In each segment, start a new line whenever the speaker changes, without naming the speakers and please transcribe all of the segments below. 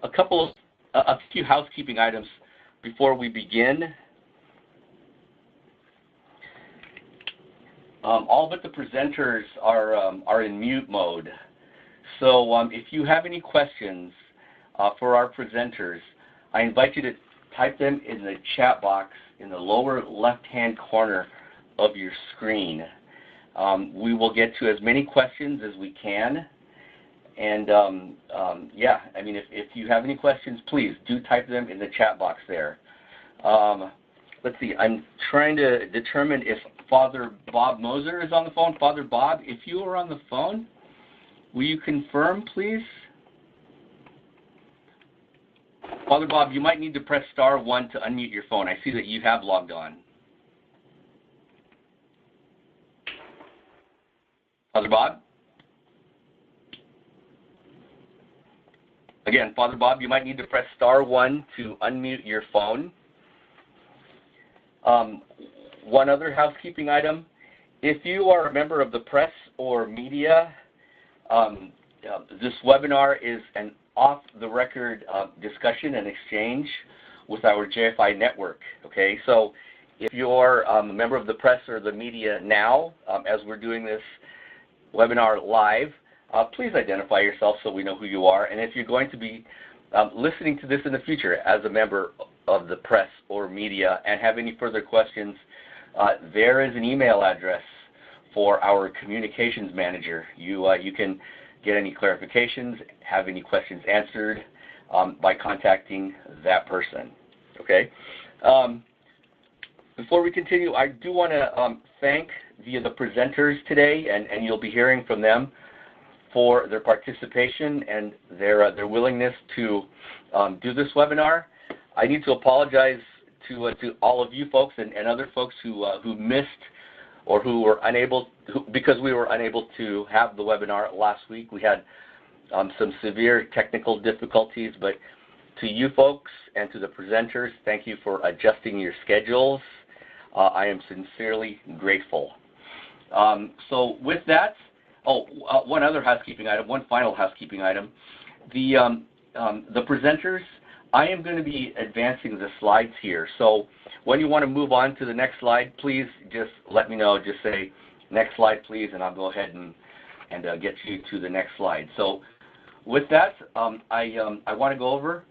a few housekeeping items before we begin. All but the presenters are in mute mode. So if you have any questions for our presenters, I invite you to type them in the chat box in the lower left-hand corner of your screen. We will get to as many questions as we can. And yeah, I mean, if you have any questions, please do type them in the chat box there. Let's see, I'm trying to determine if Father Bob Moser is on the phone. Father Bob, if you are on the phone, will you confirm, please? Father Bob, you might need to press *1 to unmute your phone. I see that you have logged on. Father Bob? Again, Father Bob, you might need to press *1 to unmute your phone. One other housekeeping item. If you are a member of the press or media, this webinar is an off-the-record discussion and exchange with our JFI network, okay? So if you're a member of the press or the media now, as we're doing this webinar live, please identify yourself so we know who you are. And if you're going to be listening to this in the future as a member of the press or media and have any further questions, there is an email address for our communications manager. You can get any clarifications, have any questions answered by contacting that person. Okay. Before we continue, I do want to thank the presenters today, and you'll be hearing from them, for their participation and their willingness to do this webinar. I need to apologize to all of you folks and other folks who missed or who were unable, because we were unable to have the webinar last week. We had some severe technical difficulties, but to you folks and to the presenters, thank you for adjusting your schedules. I am sincerely grateful. So with that, one other housekeeping item, one final housekeeping item. The presenters, I am going to be advancing the slides here. So when you want to move on to the next slide, please just let me know. Just say, next slide, please, and I'll go ahead and get you to the next slide. So with that, I want to go over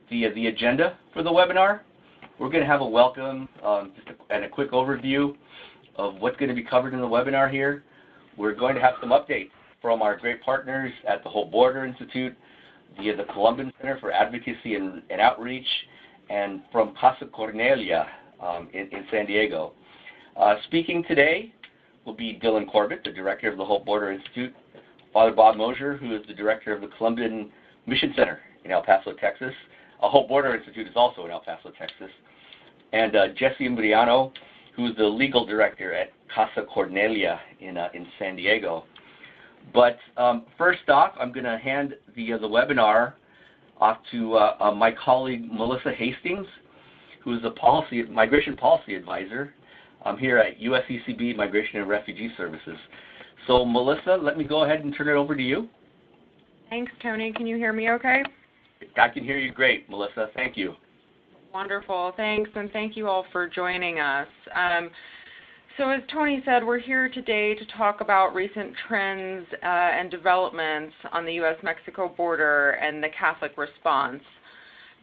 the agenda for the webinar. We're going to have a welcome and a quick overview of what's going to be covered in the webinar here. We're going to have some updates from our great partners at the Hope Border Institute, via the Columban Center for Advocacy and Outreach, and from Casa Cornelia in San Diego. Speaking today will be Dylan Corbett, the director of the Hope Border Institute, Father Bob Moser, who is the director of the Columban Mission Center in El Paso, Texas. Hope Border Institute is also in El Paso, Texas. And Jesse Imbriano, who is the legal director at Casa Cornelia in San Diego. But first off, I'm going to hand the webinar off to my colleague Melissa Hastings, who is the migration policy advisor here at USECB Migration and Refugee Services. So Melissa, let me go ahead and turn it over to you.
Thanks, Tony. Can you hear me okay?
I can hear you great, Melissa. Thank you.
Wonderful. Thanks, and thank you all for joining us. So as Tony said, we're here today to talk about recent trends and developments on the U.S.-Mexico border and the Catholic response.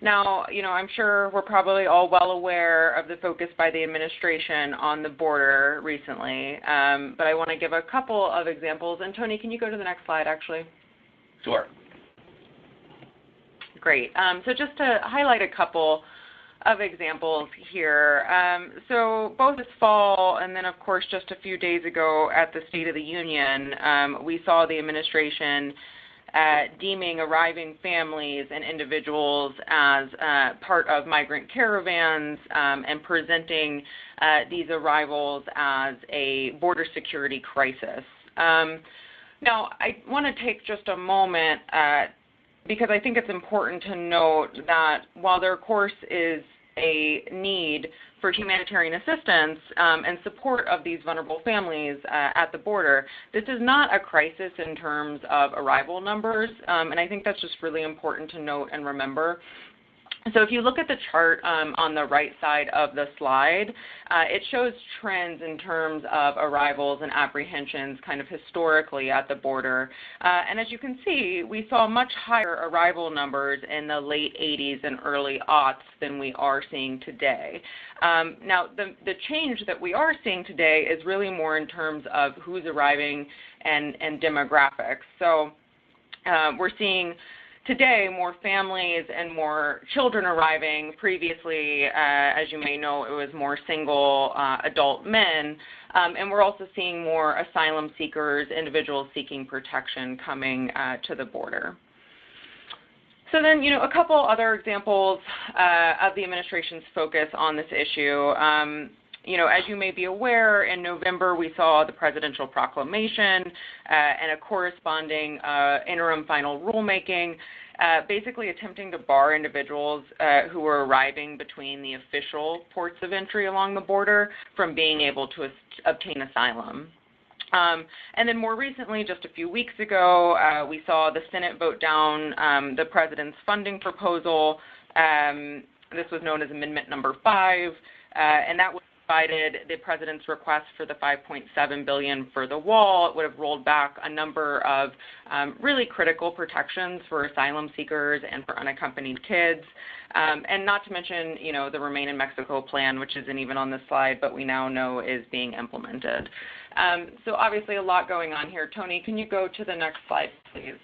Now, I'm sure we're probably all well aware of the focus by the administration on the border recently, but I want to give a couple of examples. And Tony, can you go to the next slide, actually?
Sure.
Great. So just to highlight a couple of examples here. So both this fall and then, of course, just a few days ago at the State of the Union, we saw the administration deeming arriving families and individuals as part of migrant caravans and presenting these arrivals as a border security crisis. Now, I want to take just a moment because I think it's important to note that while there, of course, is a need for humanitarian assistance and support of these vulnerable families at the border. This is not a crisis in terms of arrival numbers, and I think that's just really important to note and remember. So if you look at the chart on the right side of the slide, it shows trends in terms of arrivals and apprehensions kind of historically at the border. And as you can see, we saw much higher arrival numbers in the late 80s and early aughts than we are seeing today. Now, the change that we are seeing today is really more in terms of who's arriving and demographics. So we're seeing today more families and more children arriving. Previously, as you may know, it was more single adult men. And we're also seeing more asylum seekers, individuals seeking protection coming to the border. So then, a couple other examples of the administration's focus on this issue. As you may be aware, in November we saw the presidential proclamation and a corresponding interim final rulemaking, basically attempting to bar individuals who were arriving between the official ports of entry along the border from being able to obtain asylum. And then more recently, just a few weeks ago, we saw the Senate vote down the president's funding proposal. This was known as Amendment Number 5, and that was the president's request for the $5.7 billion for the wall. It would have rolled back a number of really critical protections for asylum seekers and for unaccompanied kids, and not to mention, the Remain in Mexico plan, which isn't even on this slide, but we now know is being implemented. So obviously a lot going on here. Tony, can you go to the next slide, please?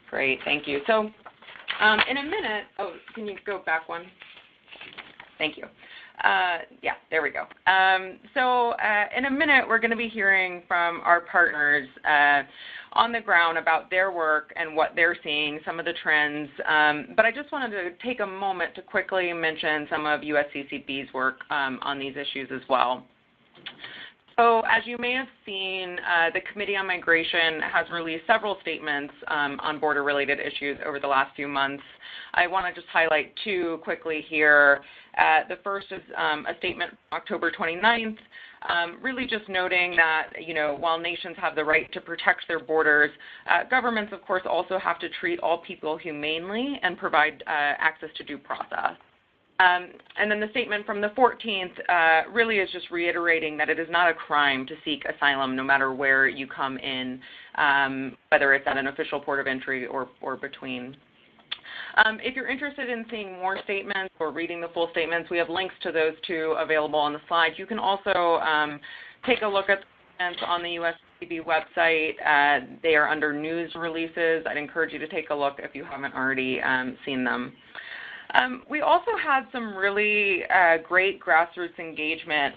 Great, thank you. So in a minute, can you go back one? Thank you. Yeah, there we go. So in a minute, we're going to be hearing from our partners on the ground about their work and what they're seeing, some of the trends. But I just wanted to take a moment to quickly mention some of USCCB's work on these issues as well. So as you may have seen, the Committee on Migration has released several statements on border-related issues over the last few months. I want to just highlight two quickly here. The first is a statement October 29th, really just noting that, while nations have the right to protect their borders, governments, of course, also have to treat all people humanely and provide access to due process. And then the statement from the 14th really is just reiterating that it is not a crime to seek asylum no matter where you come in, whether it's at an official port of entry or between. If you're interested in seeing more statements or reading the full statements, we have links to those two available on the slide. You can also take a look at the statements on the USCB website. They are under news releases. I'd encourage you to take a look if you haven't already seen them. We also had some really great grassroots engagement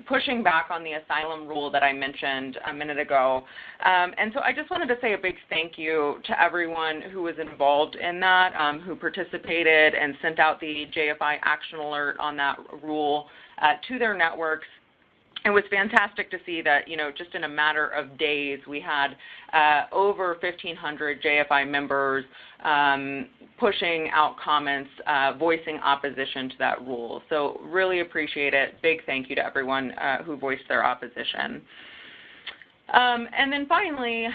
pushing back on the asylum rule that I mentioned a minute ago. And so I just wanted to say a big thank you to everyone who was involved in that, who participated and sent out the JFI action alert on that rule to their networks. It was fantastic to see that, just in a matter of days, we had over 1,500 JFI members pushing out comments, voicing opposition to that rule. So really appreciate it. Big thank you to everyone who voiced their opposition. And then finally,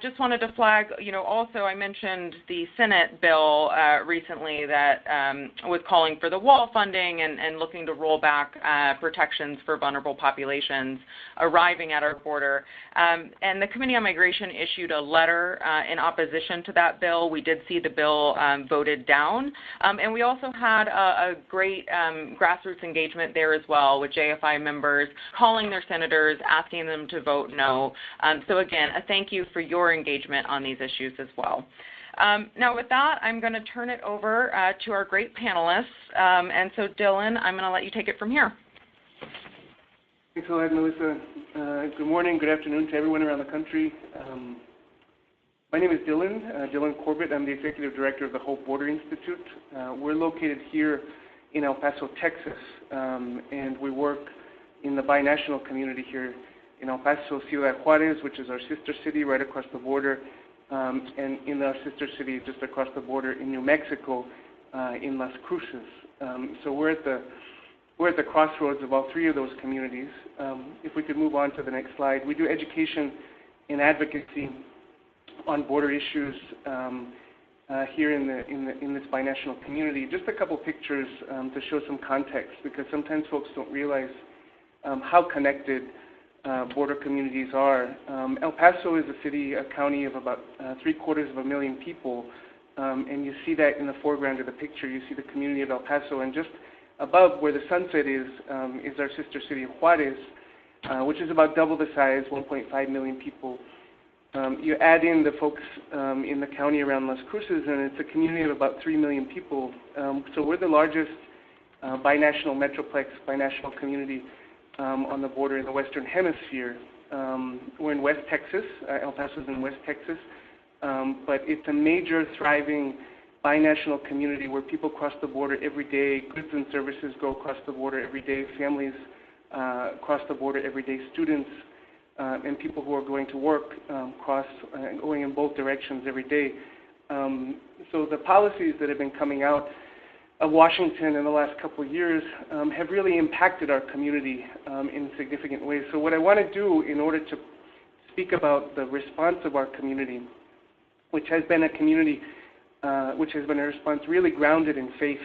just wanted to flag, also I mentioned the Senate bill recently that was calling for the wall funding and looking to roll back protections for vulnerable populations arriving at our border. And the Committee on Migration issued a letter in opposition to that bill. We did see the bill voted down. And we also had a great grassroots engagement there as well with JFI members calling their senators, asking them to vote no. So again, a thank you for your engagement on these issues as well. Now with that, I'm going to turn it over to our great panelists. And so Dylan, I'm going to let you take it from here.
Thanks a lot, Melissa. Good morning, good afternoon to everyone around the country. My name is Dylan Corbett. I'm the Executive Director of the Hope Border Institute. We're located here in El Paso, Texas, and we work in the binational community here in El Paso, Ciudad Juarez, which is our sister city right across the border, and in our sister city just across the border in New Mexico, in Las Cruces. So we're at the crossroads of all three of those communities. If we could move on to the next slide. We do education and advocacy on border issues here in this binational community. Just a couple pictures to show some context, because sometimes folks don't realize how connected border communities are. El Paso is a county of about 750,000 people, and you see that in the foreground of the picture. You see the community of El Paso, and just above where the sunset is our sister city of Juarez, which is about double the size, 1.5 million people. You add in the folks in the county around Las Cruces, and it's a community of about 3 million people. So we're the largest binational metroplex, binational community on the border in the Western Hemisphere. We're in West Texas. El Paso is in West Texas. But it's a major, thriving binational community where people cross the border every day. Goods and services go across the border every day. Families cross the border every day. Students and people who are going to work going in both directions every day. So the policies that have been coming out of Washington in the last couple of years have really impacted our community in significant ways. So what I want to do in order to speak about the response of our community, which has been a response really grounded in faith,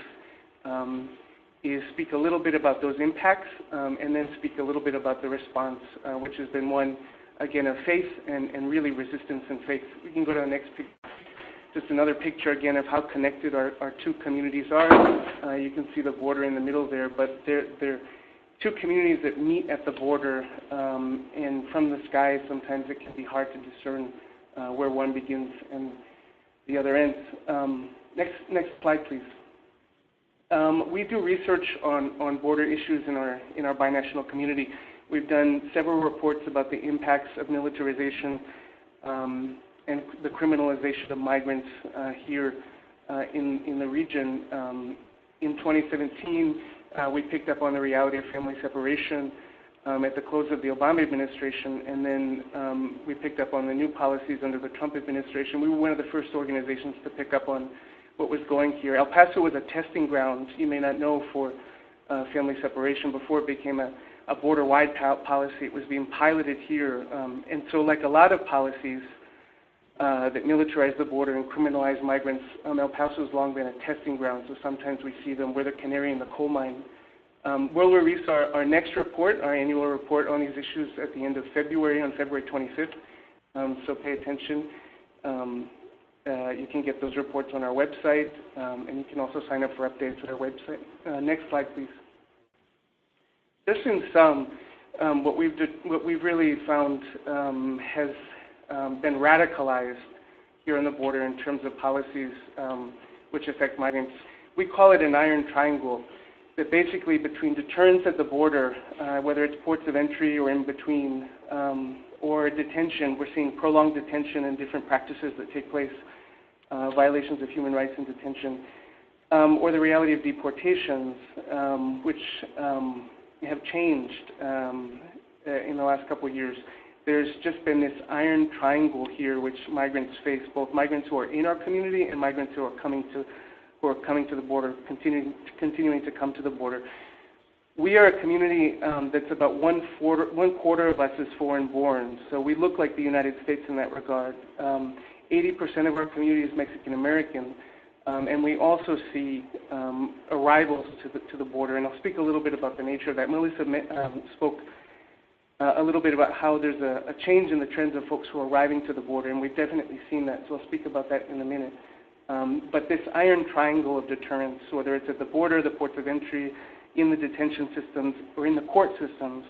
is speak a little bit about those impacts and then speak a little bit about the response, which has been one, again, of faith and really resistance and faith. We can go to the next picture. Just another picture, again, of how connected our two communities are. You can see the border in the middle there, but they're two communities that meet at the border, and from the sky, sometimes it can be hard to discern where one begins and the other ends. Next slide, please. We do research on border issues in our binational community. We've done several reports about the impacts of militarization and the criminalization of migrants here in the region. In 2017, we picked up on the reality of family separation at the close of the Obama administration, and then we picked up on the new policies under the Trump administration. We were one of the first organizations to pick up on what was going here. El Paso was a testing ground, you may not know, for family separation. Before it became a border-wide policy, it was being piloted here. And so like a lot of policies that militarize the border and criminalize migrants, El Paso has long been a testing ground, so sometimes we see them, we're the canary in the coal mine. We'll release our next report, our annual report on these issues at the end of February, on February 25th, so pay attention. You can get those reports on our website, and you can also sign up for updates at our website. Next slide, please. Just in sum, what we've really found has been radicalized here on the border in terms of policies which affect migrants. We call it an iron triangle, that basically between deterrence at the border, whether it's ports of entry or in between, or detention, we're seeing prolonged detention and different practices that take place, violations of human rights in detention, or the reality of deportations, which have changed in the last couple of years. There's just been this iron triangle here which migrants face, both migrants who are in our community and migrants who are coming to the border, continuing to come to the border. We are a community that's about one quarter of us is foreign born, so we look like the United States in that regard. 80% of our community is Mexican American, and we also see arrivals to the border, and I'll speak a little bit about the nature of that. Melissa spoke a little bit about how there's a change in the trends of folks who are arriving to the border, and we've definitely seen that, so I'll speak about that in a minute. But this iron triangle of deterrence, whether it's at the border, the ports of entry, in the detention systems, or in the court systems,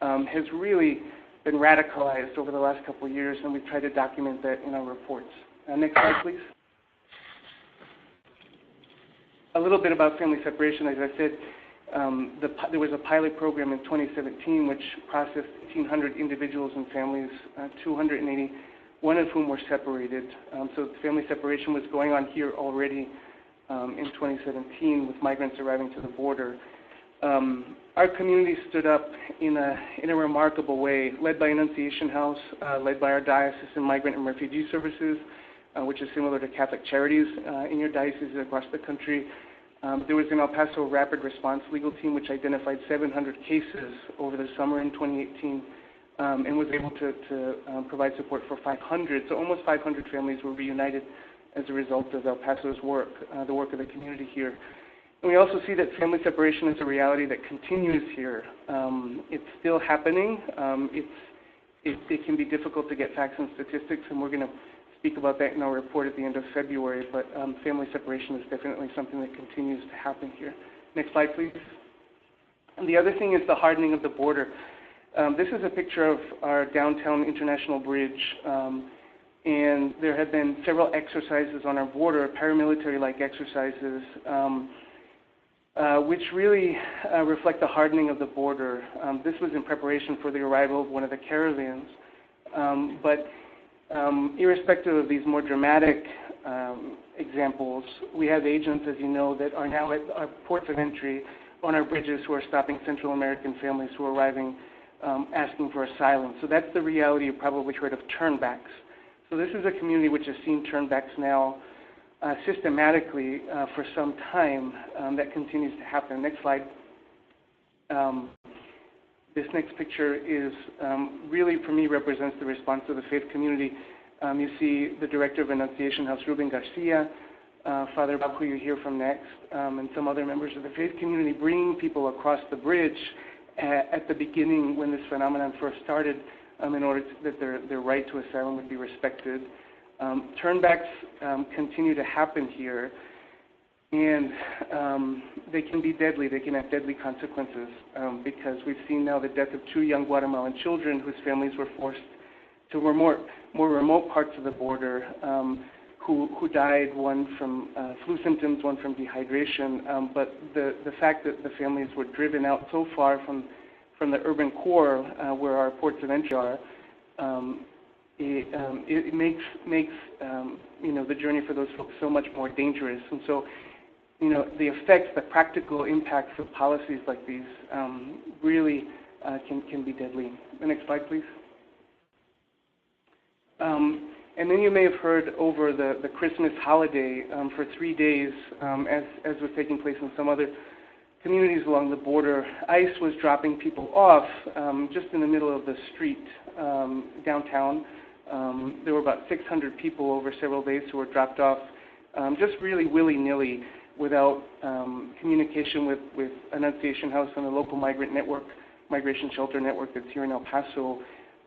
has really been radicalized over the last couple of years, and we've tried to document that in our reports. Next slide, please. A little bit about family separation. As I said, there was a pilot program in 2017 which processed 1,800 individuals and families, 281 of whom were separated. So family separation was going on here already in 2017 with migrants arriving to the border. Our community stood up in a remarkable way, led by Annunciation House, led by our Diocesan Migrant and Refugee Services, which is similar to Catholic Charities in your dioceses across the country, There was an El Paso Rapid Response Legal Team which identified 700 cases over the summer in 2018 and was able to provide support for 500. So almost 500 families were reunited as a result of El Paso's work, the work of the community here. And we also see that family separation is a reality that continues here. It's still happening. It can be difficult to get facts and statistics, and we're going to speak about that in our report at the end of February, but family separation is definitely something that continues to happen here. Next slide, please. And the other thing is the hardening of the border. This is a picture of our downtown International Bridge, and there have been several exercises on our border, paramilitary-like exercises, which really reflect the hardening of the border. This was in preparation for the arrival of one of the caravans, but irrespective of these more dramatic examples, we have agents, as you know, that are now at our ports of entry on our bridges who are stopping Central American families who are arriving asking for asylum. So that's the reality. You've probably heard of turnbacks. So this is a community which has seen turnbacks now systematically for some time. That continues to happen. Next slide. This next picture is really, for me, represents the response of the faith community. You see the director of Annunciation House, Ruben Garcia, Father Bob, who you hear from next, and some other members of the faith community bringing people across the bridge at the beginning when this phenomenon first started in order that their right to asylum would be respected. Turnbacks continue to happen here, and they can be deadly. They can have deadly consequences because we've seen now the death of 2 young Guatemalan children whose families were forced to more remote parts of the border who died, one from flu symptoms, one from dehydration. But the fact that the families were driven out so far from the urban core where our ports of entry are, it makes the journey for those folks so much more dangerous. And so, the effects, the practical impacts of policies like these really can be deadly. The next slide, please. And then you may have heard over the Christmas holiday for 3 days, as was taking place in some other communities along the border, ICE was dropping people off just in the middle of the street downtown. There were about 600 people over several days who were dropped off just really willy-nilly without communication with Annunciation House and the local migration shelter network that's here in El Paso.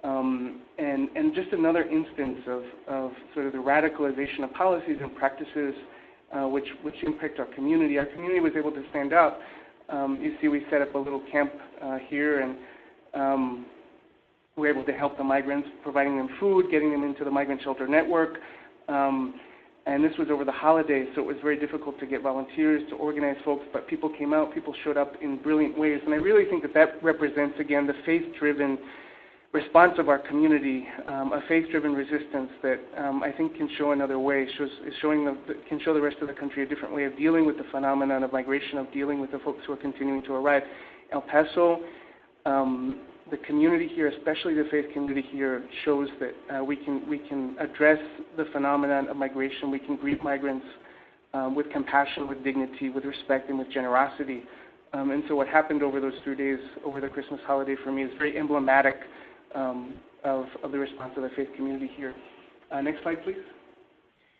And just another instance of sort of the radicalization of policies and practices which impact our community. Our community was able to stand up. You see we set up a little camp here, and we were able to help the migrants, providing them food, getting them into the migrant shelter network. And this was over the holidays, so it was very difficult to get volunteers to organize folks, but people came out, people showed up in brilliant ways. And I really think that represents, again, the faith-driven response of our community, a faith-driven resistance that I think can show another way, can show the rest of the country a different way of dealing with the phenomenon of migration, of dealing with the folks who are continuing to arrive. El Paso, the community here, especially the faith community here, shows that we can address the phenomenon of migration. We can greet migrants with compassion, with dignity, with respect, and with generosity. And so what happened over those 3 days, over the Christmas holiday, for me is very emblematic of the response of the faith community here. Next slide, please.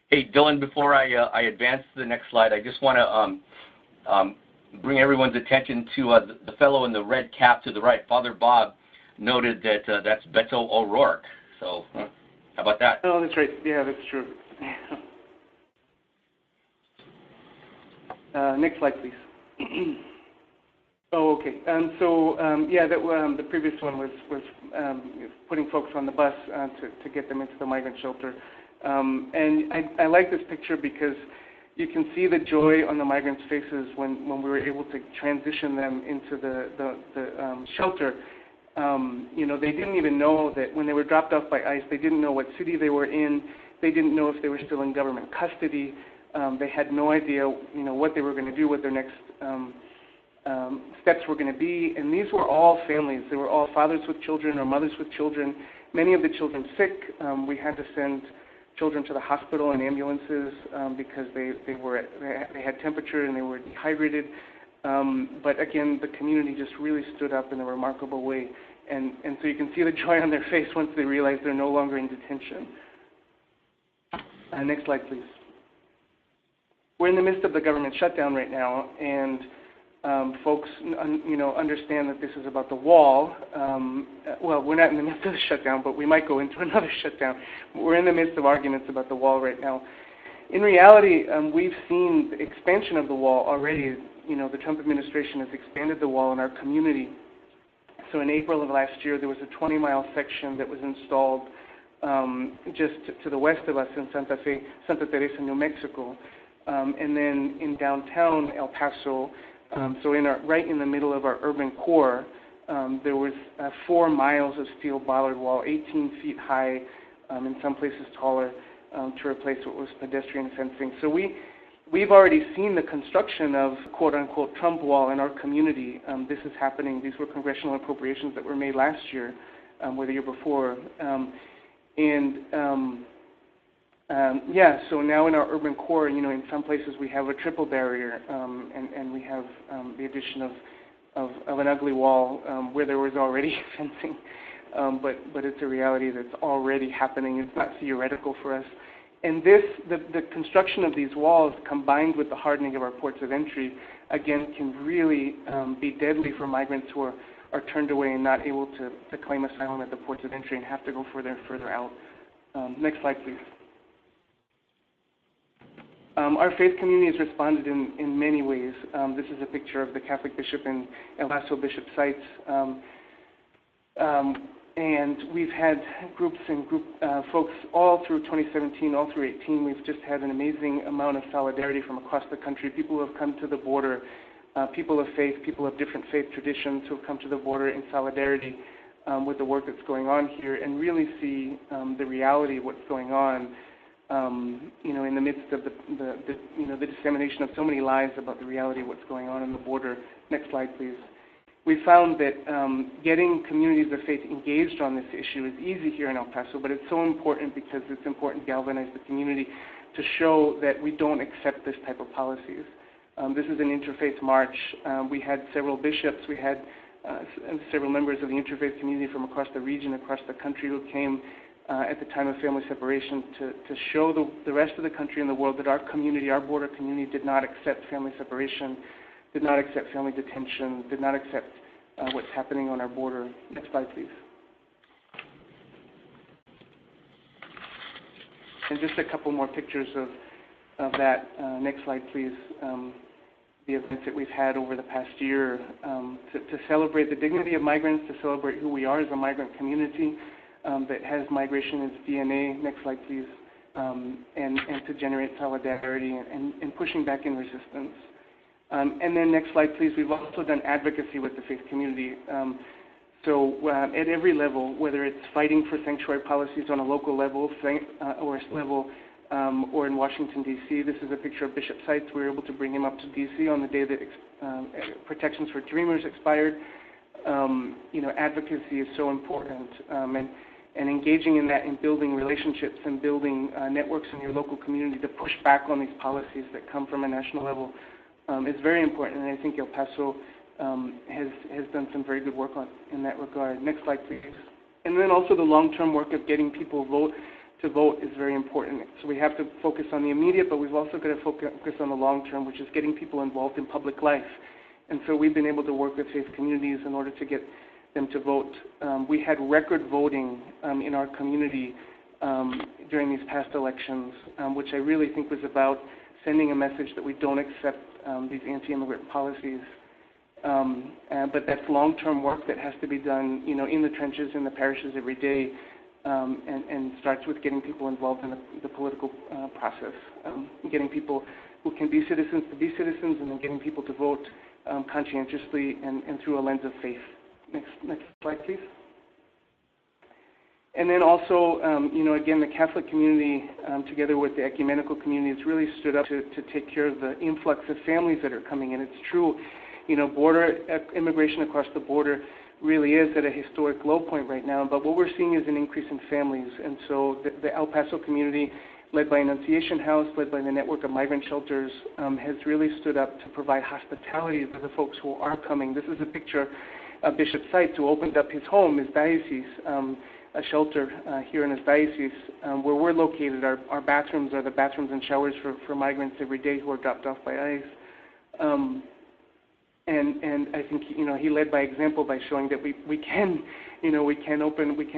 Hey, Dylan, before I advance to the next slide, I just want to bring everyone's attention to the fellow in the red cap to the right. Father Bob noted that that's Beto O'Rourke. So how about that?
Oh, that's right. Yeah, that's true. Next slide, please. Oh, okay. The previous one was putting folks on the bus to get them into the migrant shelter. And I like this picture because you can see the joy on the migrants' faces when we were able to transition them into the shelter. They didn't even know that when they were dropped off by ICE, they didn't know what city they were in. They didn't know if they were still in government custody. They had no idea, what they were going to do, what their next steps were going to be. And these were all families. They were all fathers with children or mothers with children, many of the children sick. We had to send children to the hospital in ambulances because they had temperature and they were dehydrated. But again, the community just really stood up in a remarkable way. And so you can see the joy on their face once they realize they're no longer in detention. Next slide, please. We're in the midst of the government shutdown right now, and folks, understand that this is about the wall. Well, we're not in the midst of the shutdown, but we might go into another shutdown. We're in the midst of arguments about the wall right now. In reality, we've seen the expansion of the wall already. The Trump administration has expanded the wall in our community. So in April of last year, there was a 20-mile section that was installed just to the west of us in Santa Teresa, New Mexico. And then in downtown El Paso, so right in the middle of our urban core, there was 4 miles of steel bollard wall, 18 feet high, in some places taller, to replace what was pedestrian fencing. So we've already seen the construction of quote-unquote Trump wall in our community. This is happening. These were congressional appropriations that were made last year or the year before. So now in our urban core, in some places we have a triple barrier, and we have the addition of an ugly wall where there was already fencing. But it's a reality that's already happening. It's not theoretical for us. And the construction of these walls, combined with the hardening of our ports of entry, again, can really be deadly for migrants who are turned away and not able to claim asylum at the ports of entry and have to go further and further out. Next slide, please. Our faith community has responded in many ways. This is a picture of the Catholic bishop and El Paso Bishop sites. And we've had groups and folks all through 2017, all through 18. We've just had an amazing amount of solidarity from across the country. People who have come to the border, people of faith, people of different faith traditions who have come to the border in solidarity with the work that's going on here, and really see the reality of what's going on. In the midst of the dissemination of so many lies about the reality of what's going on the border. Next slide, please. We found that getting communities of faith engaged on this issue is easy here in El Paso, but it's so important because it's important to galvanize the community to show that we don't accept this type of policies. This is an interfaith march. We had several bishops. We had several members of the interfaith community from across the region, across the country, who came at the time of family separation to show the rest of the country and the world that our community, our border community, did not accept family separation, did not accept family detention, did not accept what's happening on our border. Next slide, please. And just a couple more pictures of that. Next slide, please. The events that we've had over the past year to celebrate the dignity of migrants, to celebrate who we are as a migrant community that has migration as DNA. Next slide, please. And to generate solidarity and pushing back in resistance. And then next slide, please. We've also done advocacy with the faith community. So at every level, whether it's fighting for sanctuary policies on a local level or in Washington, D.C. This is a picture of Bishop Seitz. We were able to bring him up to D.C. on the day that protections for Dreamers expired. Advocacy is so important. And engaging in that and building relationships and building networks in your local community to push back on these policies that come from a national level is very important, and I think El Paso has done some very good work in that regard. Next slide, please. And then also the long-term work of getting people to vote is very important. So we have to focus on the immediate, but we've also got to focus on the long-term, which is getting people involved in public life. And so we've been able to work with faith communities in order to get them to vote. We had record voting in our community during these past elections, which I really think was about sending a message that we don't accept these anti-immigrant policies. But that's long-term work that has to be done, in the trenches, in the parishes every day, and starts with getting people involved in the political process, getting people who can be citizens to be citizens, and then getting people to vote conscientiously and through a lens of faith. Next slide, please. And then also, again, the Catholic community, together with the ecumenical community, has really stood up to take care of the influx of families that are coming in. It's true, Immigration across the border really is at a historic low point right now, but what we're seeing is an increase in families. And so the El Paso community, led by Annunciation House, led by the network of migrant shelters, has really stood up to provide hospitality to the folks who are coming. This is a picture of Bishop Seitz, who opened up his home, his diocese, a shelter here in his diocese, where we're located. Our bathrooms are the bathrooms and showers for migrants every day who are dropped off by ICE. And I think he led by example by showing that we can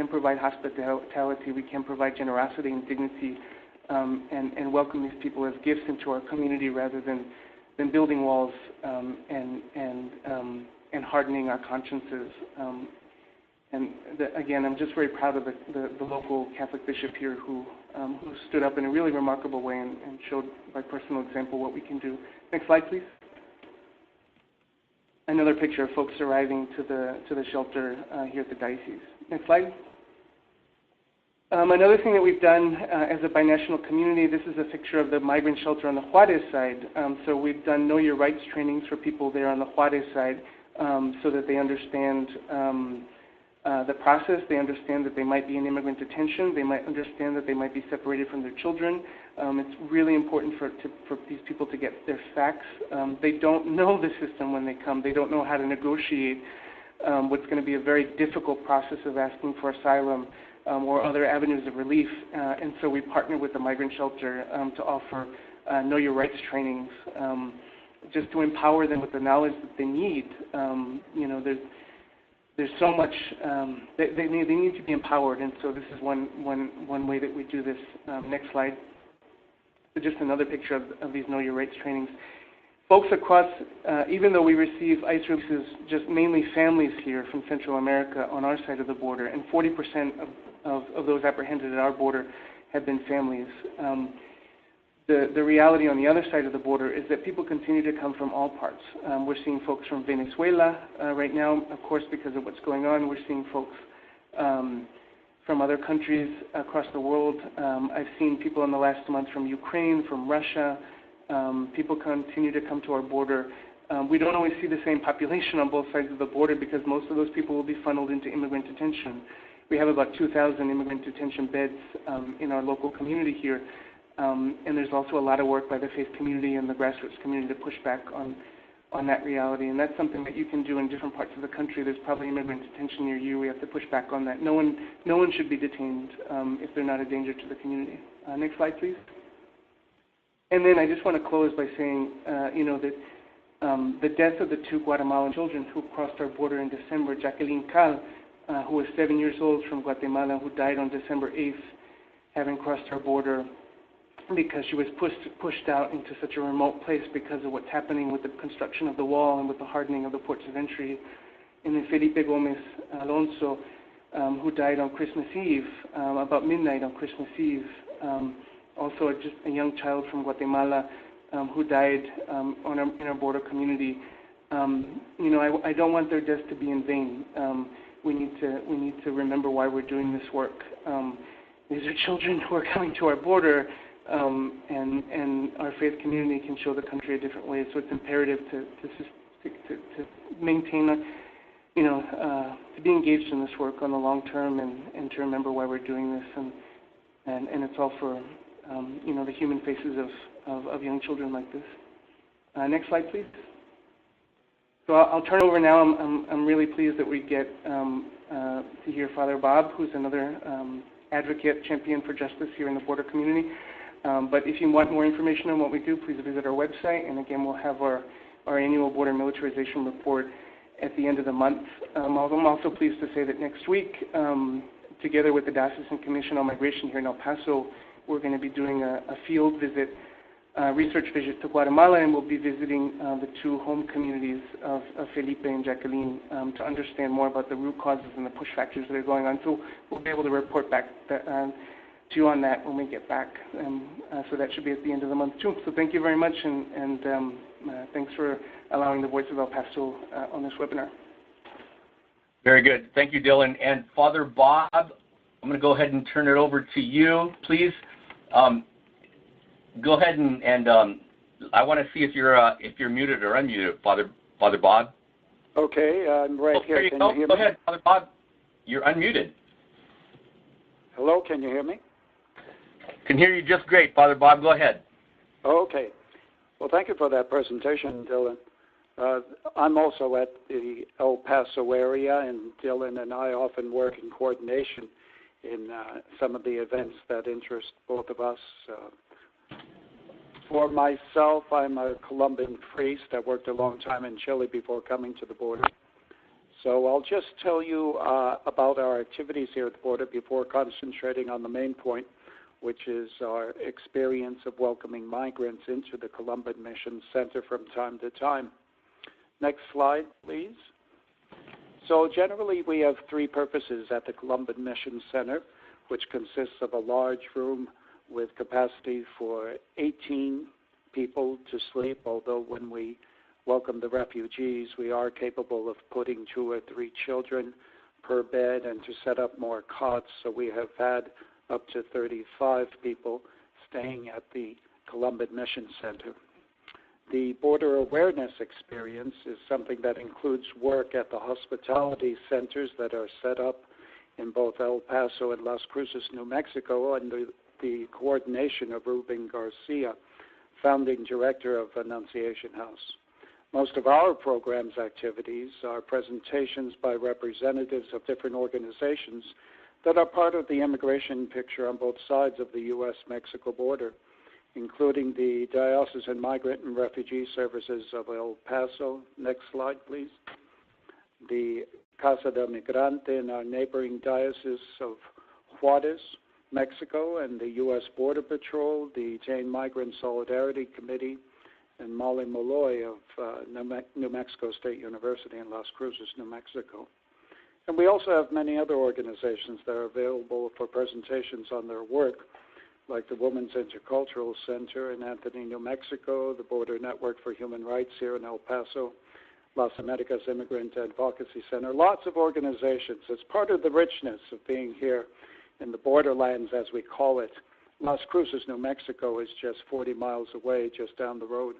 provide hospitality, we can provide generosity and dignity, and welcome these people as gifts into our community rather than building walls and hardening our consciences. Again, I'm just very proud of the local Catholic bishop here who stood up in a really remarkable way and showed by personal example what we can do. Next slide, please. Another picture of folks arriving to the shelter here at the diocese. Next slide. Another thing that we've done as a binational community, this is a picture of the migrant shelter on the Juarez side. So we've done Know Your Rights trainings for people there on the Juarez side so that they understand the process, they understand that they might be in immigrant detention, they might understand that they might be separated from their children. It's really important for these people to get their facts. They don't know the system when they come. They don't know how to negotiate what's going to be a very difficult process of asking for asylum or other avenues of relief. And so we partner with the migrant shelter to offer Know Your Rights trainings, just to empower them with the knowledge that they need. There's so much, they need to be empowered, and so this is one way that we do this. Next slide. So just another picture of these Know Your Rights trainings. Folks across, even though we receive ICE releases, just mainly families here from Central America on our side of the border, and 40% of those apprehended at our border have been families. The reality on the other side of the border is that people continue to come from all parts. We're seeing folks from Venezuela right now, of course, because of what's going on. We're seeing folks from other countries across the world. I've seen people in the last month from Ukraine, from Russia. People continue to come to our border. We don't always see the same population on both sides of the border because most of those people will be funneled into immigrant detention. We have about 2,000 immigrant detention beds in our local community here. And there's also a lot of work by the faith community and the grassroots community to push back on that reality. And that's something that you can do in different parts of the country. There's probably immigrant detention near you. We have to push back on that. No one should be detained if they're not a danger to the community. Next slide, please. And then I just want to close by saying, that the death of the two Guatemalan children who crossed our border in December, Jacqueline Cal, who was 7 years old from Guatemala, who died on December 8th, having crossed our border because she was pushed out into such a remote place because of what's happening with the construction of the wall and with the hardening of the ports of entry. And then Felipe Gomez Alonso, who died on Christmas Eve, about midnight on Christmas Eve. Also just a young child from Guatemala who died in our border community. I don't want their deaths to be in vain. We need to remember why we're doing this work. These are children who are coming to our border, and our faith community can show the country a different way. So it's imperative to maintain, to be engaged in this work on the long term, and to remember why we're doing this. And it's all for the human faces of young children like this. Next slide, please. So I'll turn over now. I'm really pleased that we get to hear Father Bob, who's another advocate, champion for justice here in the border community. But if you want more information on what we do, please visit our website. And again, we'll have our annual border militarization report at the end of the month. I'm also pleased to say that next week, together with the Diocesan Commission on Migration here in El Paso, we're going to be doing a field visit, research visit to Guatemala, and we'll be visiting the two home communities of Felipe and Jacqueline to understand more about the root causes and the push factors that are going on. So we'll be able to report back to you on that when we get back. So that should be at the end of the month too. So thank you very much, and thanks for allowing the Voice of El Paso on this webinar.
Very good. Thank you, Dylan. And Father Bob, I'm going to go ahead and turn it over to you, please. Go ahead and I want to see if you're muted or unmuted, Father Father Bob?
Okay, I'm right here. Can you hear me?
Go ahead, Father Bob. You're unmuted.
Hello, can you hear me?
Can hear you just great, Father Bob. Go ahead.
Okay. Well, thank you for that presentation, Dylan. I'm also at the El Paso area, and Dylan and I often work in coordination in some of the events that interest both of us. For myself, I'm a Columban priest. I worked a long time in Chile before coming to the border. So I'll just tell you about our activities here at the border before concentrating on the main point, which is our experience of welcoming migrants into the Columban Mission Center from time to time. Next slide, please. So generally, we have three purposes at the Columban Mission Center, which consists of a large room with capacity for 18 people to sleep, although when we welcome the refugees, we are capable of putting 2 or 3 children per bed and to set up more cots. So we have had up to 35 people staying at the Columban Mission Center. The border awareness experience is something that includes work at the hospitality centers that are set up in both El Paso and Las Cruces, New Mexico, under the coordination of Ruben Garcia, founding director of Annunciation House. Most of our program's activities are presentations by representatives of different organizations that are part of the immigration picture on both sides of the U.S.-Mexico border, including the Diocesan Migrant and Refugee Services of El Paso. Next slide, please. The Casa del Migrante in our neighboring diocese of Juarez, Mexico, and the U.S. Border Patrol, the Jane Migrant Solidarity Committee, and Molly Molloy of New Mexico State University in Las Cruces, New Mexico. And we also have many other organizations that are available for presentations on their work, like the Women's Intercultural Center in Anthony, New Mexico, the Border Network for Human Rights here in El Paso, Las Americas Immigrant Advocacy Center, lots of organizations. It's part of the richness of being here in the borderlands, as we call it. Las Cruces, New Mexico is just 40 miles away, just down the road,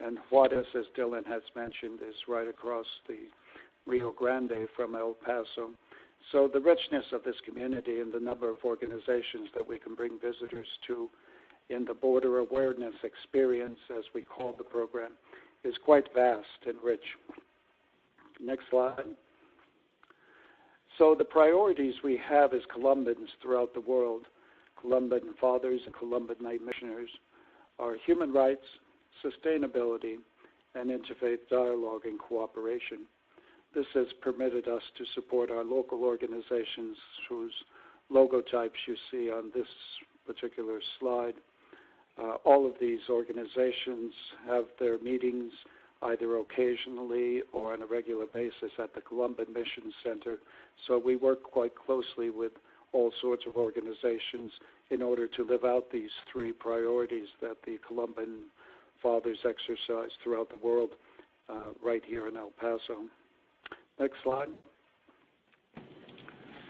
and Juarez, as Dylan has mentioned, is right across the Rio Grande from El Paso. So the richness of this community and the number of organizations that we can bring visitors to in the border awareness experience, as we call the program, is quite vast and rich. Next slide. So the priorities we have as Columbans throughout the world, Columban fathers and Columban night missioners, are human rights, sustainability, and interfaith dialogue and cooperation. This has permitted us to support our local organizations whose logotypes you see on this particular slide. All of these organizations have their meetings either occasionally or on a regular basis at the Columban Mission Center. So we work quite closely with all sorts of organizations in order to live out these three priorities that the Columban fathers exercise throughout the world, right here in El Paso. Next slide.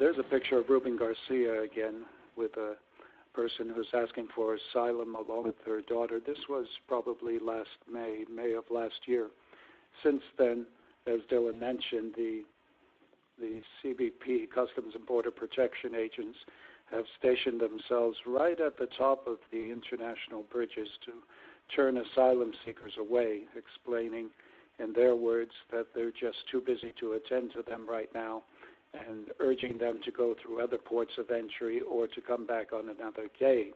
There's a picture of Ruben Garcia again with a person who's asking for asylum along with her daughter. This was probably last May of last year. Since then, as Dylan mentioned, the CBP, Customs and Border Protection agents, have stationed themselves right at the top of the international bridges to turn asylum seekers away, explaining in their words that they're just too busy to attend to them right now, and urging them to go through other ports of entry or to come back on another day.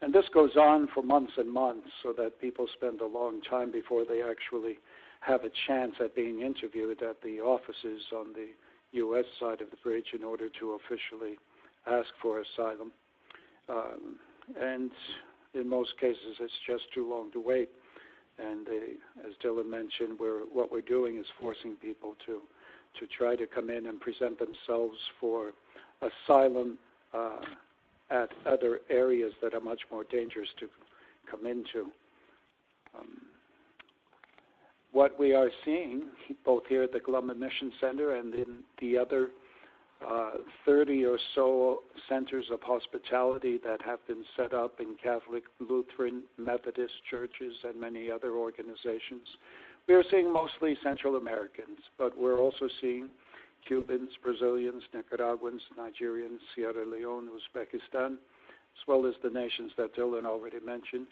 And this goes on for months and months, so that people spend a long time before they actually have a chance at being interviewed at the offices on the U.S. side of the bridge in order to officially ask for asylum. And in most cases, it's just too long to wait. And as Dylan mentioned, what we're doing is forcing people to try to come in and present themselves for asylum at other areas that are much more dangerous to come into. What we are seeing, both here at the Columban Mission Center and in the other 30 or so centers of hospitality that have been set up in Catholic, Lutheran, Methodist churches, and many other organizations, We are seeing mostly Central Americans, but we're also seeing Cubans, Brazilians, Nicaraguans, Nigerians, Sierra Leone, Uzbekistan, as well as the nations that Dylan already mentioned.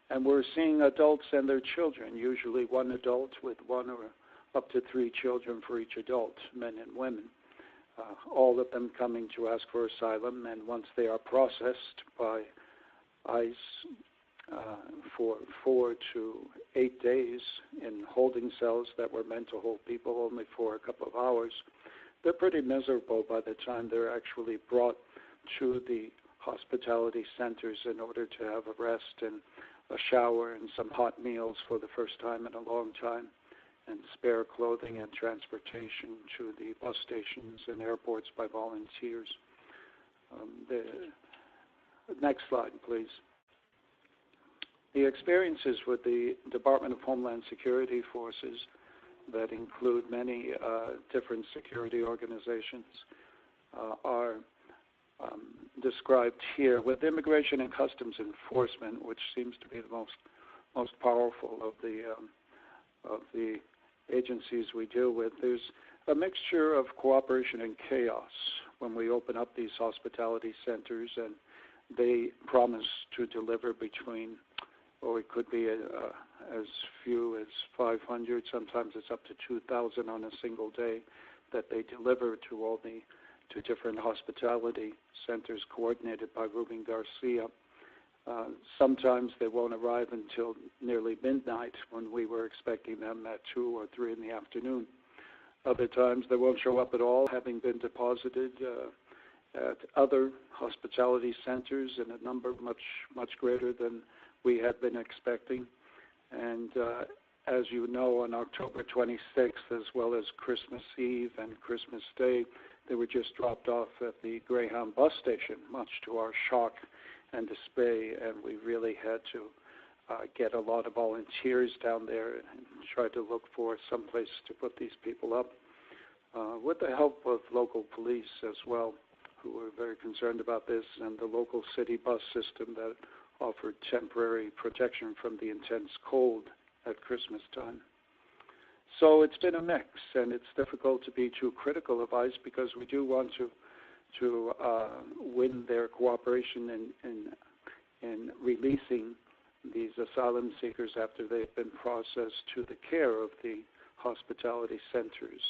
And we're seeing adults and their children, usually one adult with one or up to 3 children for each adult, men and women. All of them coming to ask for asylum, and once they are processed by ICE for 4 to 8 days in holding cells that were meant to hold people only for a couple of hours, they're pretty miserable by the time they're actually brought to the hospitality centers in order to have a rest and a shower and some hot meals for the first time in a long time, and spare clothing and transportation to the bus stations and airports by volunteers. The next slide, please. The experiences with the Department of Homeland Security forces that include many different security organizations are described here. With Immigration and Customs Enforcement, which seems to be the most powerful of the agencies we deal with, there's a mixture of cooperation and chaos when we open up these hospitality centers, and they promise to deliver between, or it could be as few as 500, sometimes it's up to 2,000 on a single day that they deliver to all the different hospitality centers coordinated by Ruben Garcia. Sometimes they won't arrive until nearly midnight when we were expecting them at 2 or 3 in the afternoon. Other times they won't show up at all, having been deposited at other hospitality centers in a number much greater than we had been expecting. And as you know, on October 26th, as well as Christmas Eve and Christmas Day, they were just dropped off at the Greyhound bus station, much to our shock and dismay, and we really had to get a lot of volunteers down there and try to look for some place to put these people up, with the help of local police as well, who were very concerned about this, and the local city bus system that offered temporary protection from the intense cold at Christmas time. So it's been a mix, and it's difficult to be too critical of ICE because we do want to win their cooperation in releasing these asylum seekers after they've been processed to the care of the hospitality centers.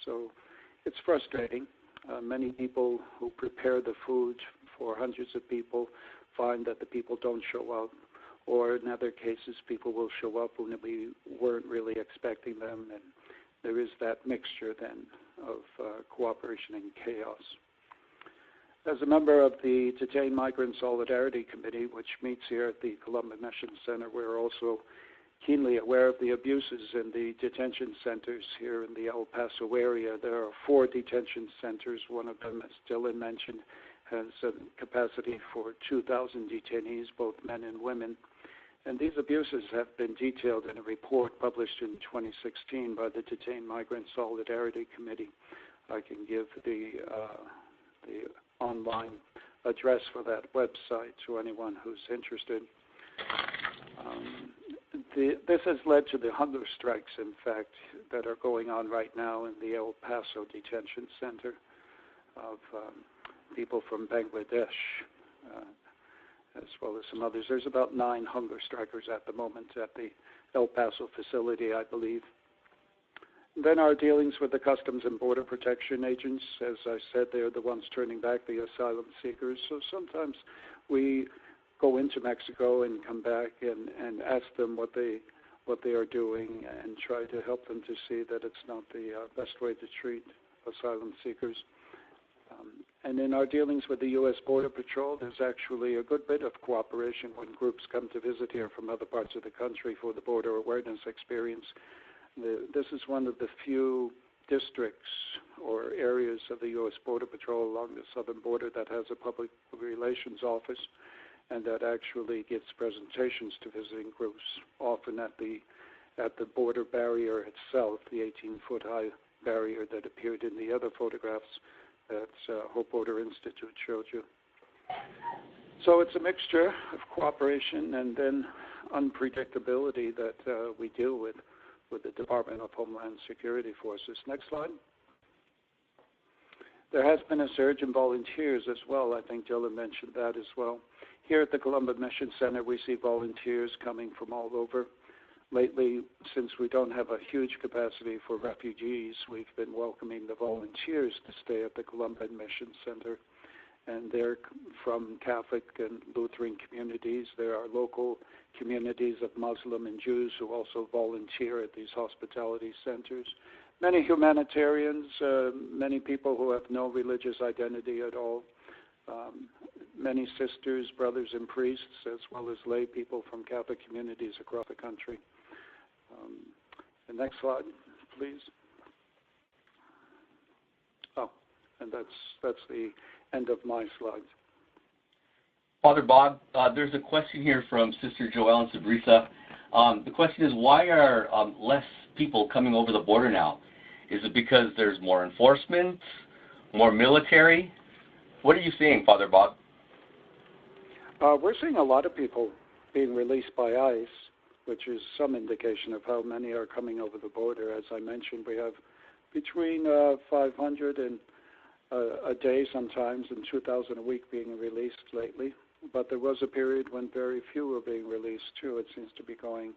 So it's frustrating. Many people who prepare the food for hundreds of people find that the people don't show up, or in other cases people will show up when we weren't really expecting them, and there is that mixture then of cooperation and chaos. As a member of the Detained Migrant Solidarity Committee, which meets here at the Columban Mission Center, we're also keenly aware of the abuses in the detention centers here in the El Paso area. There are 4 detention centers. One of them, as Dylan mentioned, has a capacity for 2,000 detainees, both men and women. And these abuses have been detailed in a report published in 2016 by the Detained Migrant Solidarity Committee. I can give the online address for that website to anyone who's interested. This has led to the hunger strikes, in fact, that are going on right now in the El Paso Detention Center of people from Bangladesh, as well as some others. There's about 9 hunger strikers at the moment at the El Paso facility, I believe. Then our dealings with the Customs and Border Protection agents, as I said, they're the ones turning back the asylum seekers. So sometimes we go into Mexico and come back and ask them what they are doing and try to help them to see that it's not the best way to treat asylum seekers. And in our dealings with the U.S. Border Patrol, there's actually a good bit of cooperation when groups come to visit here from other parts of the country for the border awareness experience. This is one of the few districts or areas of the U.S. Border Patrol along the southern border that has a public relations office and that actually gives presentations to visiting groups, often at the border barrier itself, the 18-foot high barrier that appeared in the other photographs that Hope Border Institute showed you. So it's a mixture of cooperation and then unpredictability that we deal with with the Department of Homeland Security Forces. Next slide. There has been a surge in volunteers as well. I think Dylan mentioned that as well. Here at the Columban Mission Center, we see volunteers coming from all over. Lately, since we don't have a huge capacity for refugees, we've been welcoming the volunteers to stay at the Columban Mission Center. And they're from Catholic and Lutheran communities. There are local communities of Muslim and Jews who also volunteer at these hospitality centers. Many humanitarians, many people who have no religious identity at all, many sisters, brothers, and priests, as well as lay people from Catholic communities across the country. The next slide, please. Oh, and that's the end of my slides.
Father Bob, there's a question here from Sister Joelle and Sabrisa. The question is, why are less people coming over the border now? Is it because there's more enforcement, more military? What are you seeing, Father Bob?
We're seeing a lot of people being released by ICE, which is some indication of how many are coming over the border. As I mentioned, we have between 500 and a day sometimes and 2,000 a week being released lately. But there was a period when very few were being released too. It seems to be going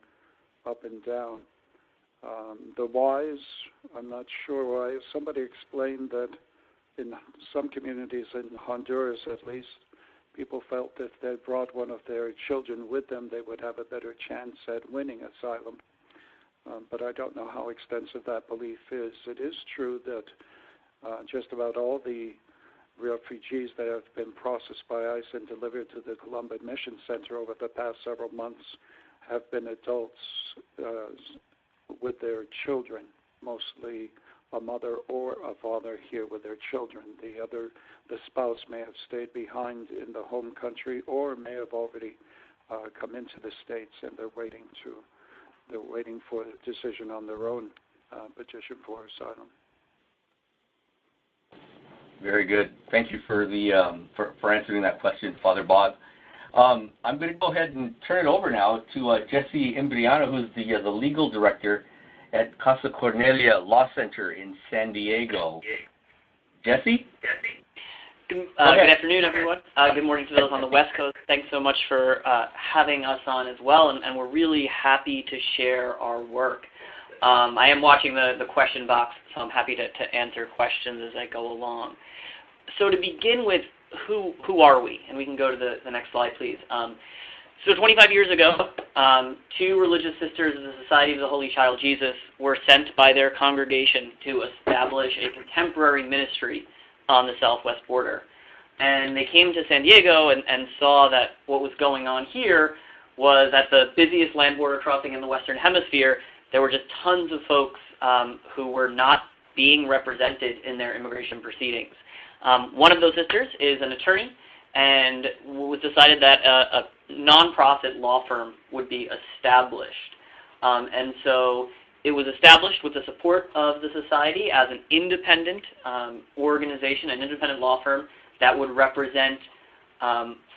up and down. The whys, I'm not sure why. Somebody explained that in some communities, in Honduras at least, people felt that if they brought one of their children with them, they would have a better chance at winning asylum. But I don't know how extensive that belief is. It is true that just about all the refugees that have been processed by ICE and delivered to the Columban Mission Center over the past several months have been adults with their children, mostly a mother or a father here with their children. The spouse may have stayed behind in the home country or may have already come into the States, and they're waiting for a decision on their own petition for asylum.
Very good. Thank you for the for answering that question, Father Bob. I'm going to go ahead and turn it over now to Jesse Imbriano, who's the legal director at Casa Cornelia Law Center in San Diego. Jesse?
Good afternoon, everyone. Good morning to those on the West Coast. Thanks so much for having us on as well, and we're really happy to share our work. I am watching the question box, so I'm happy to answer questions as I go along. So to begin with, who are we? And we can go to the next slide, please. So 25 years ago, two religious sisters of the Society of the Holy Child Jesus were sent by their congregation to establish a contemporary ministry on the southwest border. And they came to San Diego and saw that what was going on here was at the busiest land border crossing in the Western Hemisphere, there were just tons of folks who were not being represented in their immigration proceedings. One of those sisters is an attorney, and it was decided that a nonprofit law firm would be established. And so it was established with the support of the society as an independent organization, an independent law firm that would represent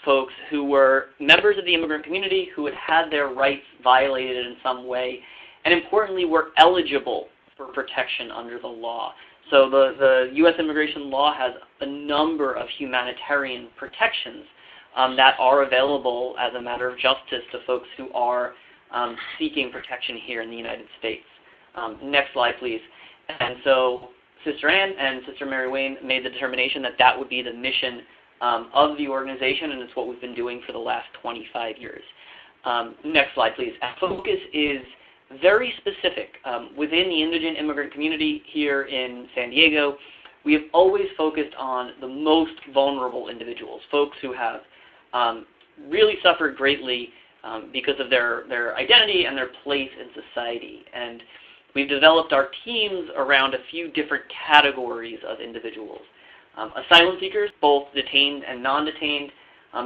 folks who were members of the immigrant community who had had their rights violated in some way, and importantly were eligible for protection under the law. So the U.S. immigration law has a number of humanitarian protections that are available as a matter of justice to folks who are seeking protection here in the United States. Next slide, please. And so Sister Ann and Sister Mary Wayne made the determination that that would be the mission of the organization, and it's what we've been doing for the last 25 years. Next slide, please. Our focus is very specific. Within the indigent immigrant community here in San Diego, we have always focused on the most vulnerable individuals, folks who have really suffered greatly because of their identity and their place in society. And we've developed our teams around a few different categories of individuals. Asylum seekers, both detained and non-detained,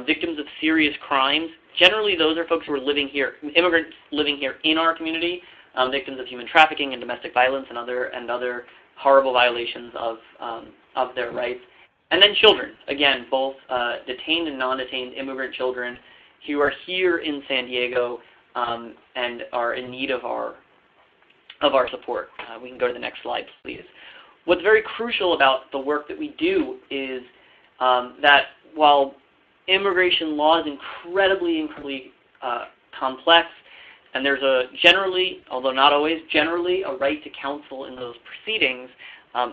victims of serious crimes. Generally, those are folks who are living here, immigrants living here in our community, victims of human trafficking and domestic violence and other horrible violations of their rights. And then children, again, both detained and non-detained immigrant children who are here in San Diego and are in need of our of our support. We can go to the next slide, please. What's very crucial about the work that we do is that while immigration law is incredibly complex, and there's generally, although not always, generally a right to counsel in those proceedings,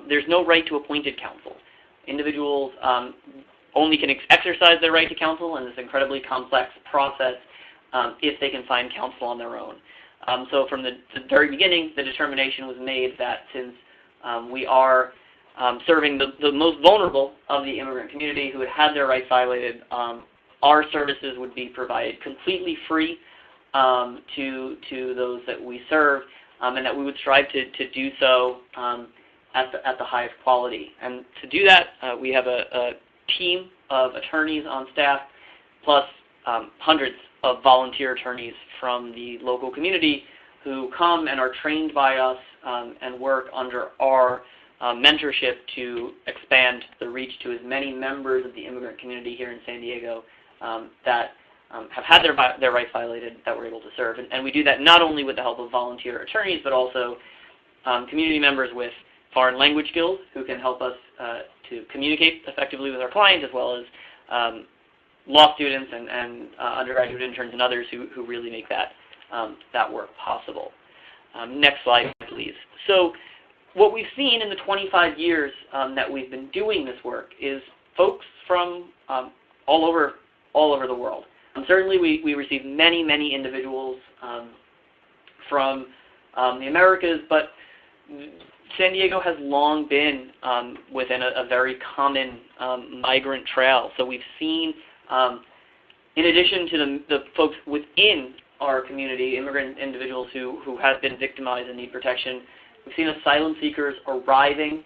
there's no right to appointed counsel. Individuals only can exercise their right to counsel in this incredibly complex process if they can find counsel on their own. So from the very beginning, the determination was made that since we are serving the most vulnerable of the immigrant community who had their rights violated, our services would be provided completely free to those that we serve, and that we would strive to do so at the highest quality. And to do that, we have a team of attorneys on staff, plus hundreds of volunteer attorneys from the local community who come and are trained by us and work under our mentorship to expand the reach to as many members of the immigrant community here in San Diego that have had their rights violated that we're able to serve. And we do that not only with the help of volunteer attorneys, but also community members with foreign language skills who can help us to communicate effectively with our clients, as well as law students and undergraduate interns and others who really make that work possible. Next slide, please. So what we've seen in the 25 years that we've been doing this work is folks from all over the world. Certainly we receive many individuals from the Americas, but San Diego has long been within a very common migrant trail. So we've seen, in addition to the folks within our community, immigrant individuals who have been victimized and need protection, we've seen asylum seekers arriving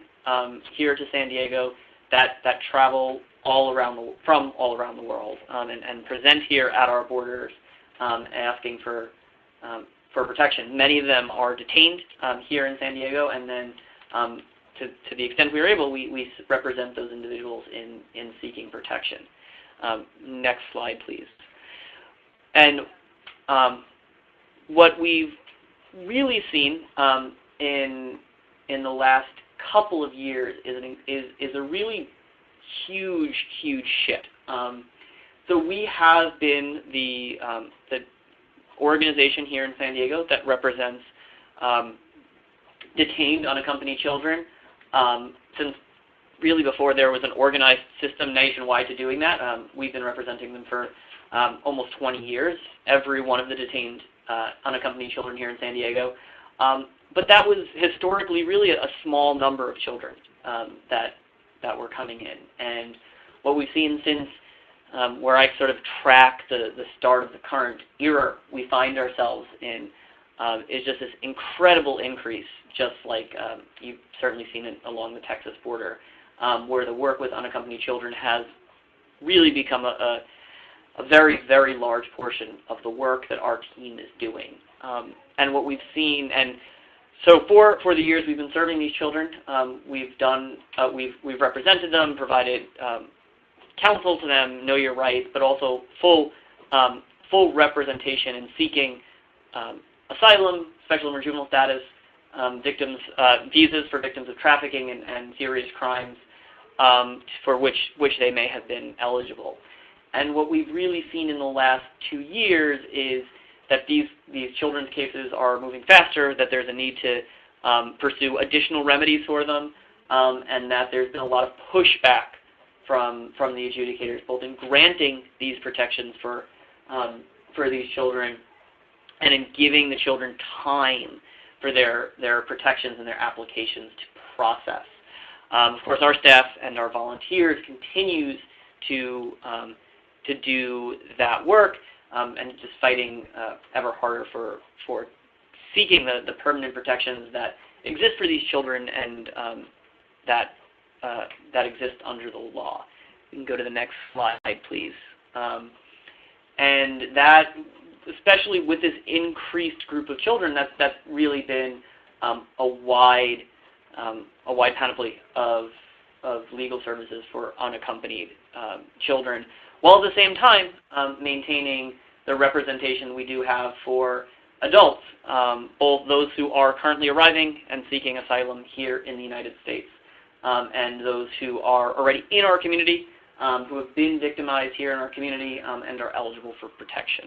here to San Diego that travel from all around the world and present here at our borders asking for protection. Many of them are detained here in San Diego, and then to the extent we are able, we represent those individuals in seeking protection. Next slide, please. And what we've really seen in the last couple of years is a really huge shift. So we have been the organization here in San Diego that represents detained unaccompanied children since really before there was an organized system nationwide to doing that. We've been representing them for almost 20 years, every one of the detained unaccompanied children here in San Diego. But that was historically really a small number of children that were coming in. And what we've seen since where I sort of track the start of the current era we find ourselves in is just this incredible increase, just like you've certainly seen it along the Texas border, where the work with unaccompanied children has really become a very large portion of the work that our team is doing. And what we've seen, and so for the years we've been serving these children, we've represented them, provided counsel to them, know your rights, but also full representation in seeking asylum, special and juvenile status, visas for victims of trafficking and serious crimes for which they may have been eligible. And what we've really seen in the last 2 years is that these children's cases are moving faster, that there's a need to pursue additional remedies for them, and that there's been a lot of pushback from the adjudicators, both in granting these protections for these children and in giving the children time for their protections and their applications to process. Of course, our staff and our volunteers continues to do that work and just fighting ever harder for seeking the permanent protections that exist for these children and that exist under the law. You can go to the next slide, please. And that, especially with this increased group of children, that's really been a wide panoply of legal services for unaccompanied children, while at the same time maintaining the representation we do have for adults, both those who are currently arriving and seeking asylum here in the United States, and those who are already in our community, who have been victimized here in our community and are eligible for protection.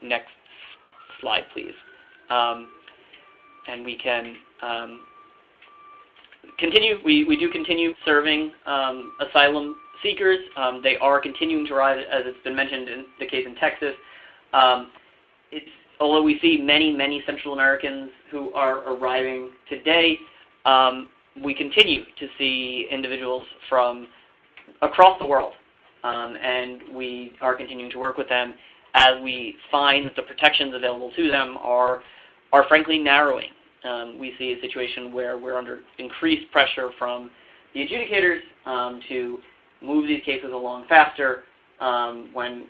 Next slide, please. And we can continue. We do continue serving asylum seekers. They are continuing to arrive, as it's been mentioned in the case in Texas. Although we see many Central Americans who are arriving today, we continue to see individuals from across the world, and we are continuing to work with them as we find that the protections available to them are frankly narrowing. We see a situation where we're under increased pressure from the adjudicators to move these cases along faster, when